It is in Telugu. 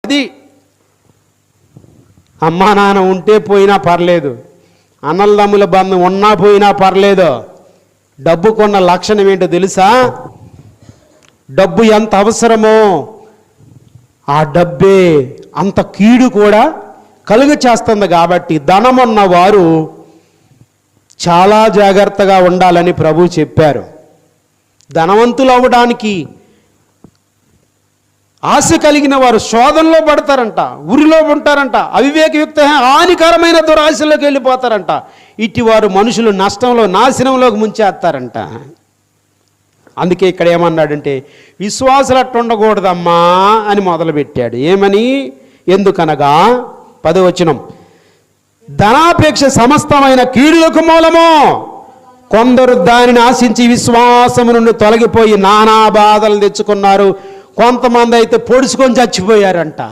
అది అమ్మా నాన్న ఉంటే పోయినా పర్లేదు, అన్నదమ్ముల బంధం ఉన్నా పోయినా పర్లేదు. డబ్బుకున్న లక్షణం ఏంటో తెలుసా? డబ్బు ఎంత అవసరమో ఆ డబ్బే అంత కీడు కూడా కలుగ చేస్తుంది. కాబట్టి ధనమున్న వారు చాలా జాగ్రత్తగా ఉండాలని ప్రభు చెప్పారు. ధనవంతులు అవ్వడానికి ఆశ కలిగిన వారు శోధనలో పడతారంట, ఉరిలో ఉంటారంట, అవివేకయుక్త హానికరమైన దురాశలోకి వెళ్ళిపోతారంట. ఇటివారు మనుషులు నష్టంలో నాశనంలోకి ముంచేస్తారంట. అందుకే ఇక్కడ ఏమన్నాడంటే విశ్వాసులు అట్టు ఉండకూడదమ్మా అని మొదలుపెట్టాడు. ఏమని? ఎందుకనగా 10వ వచనం, ధనాపేక్ష సమస్తమైన కీడులకు మూలము. కొందరు దానిని ఆశించి విశ్వాసము నుండి తొలగిపోయి నానా బాధలు తెచ్చుకున్నారు. కొంతమంది అయితే పొడుచుకొని చచ్చిపోయారంట.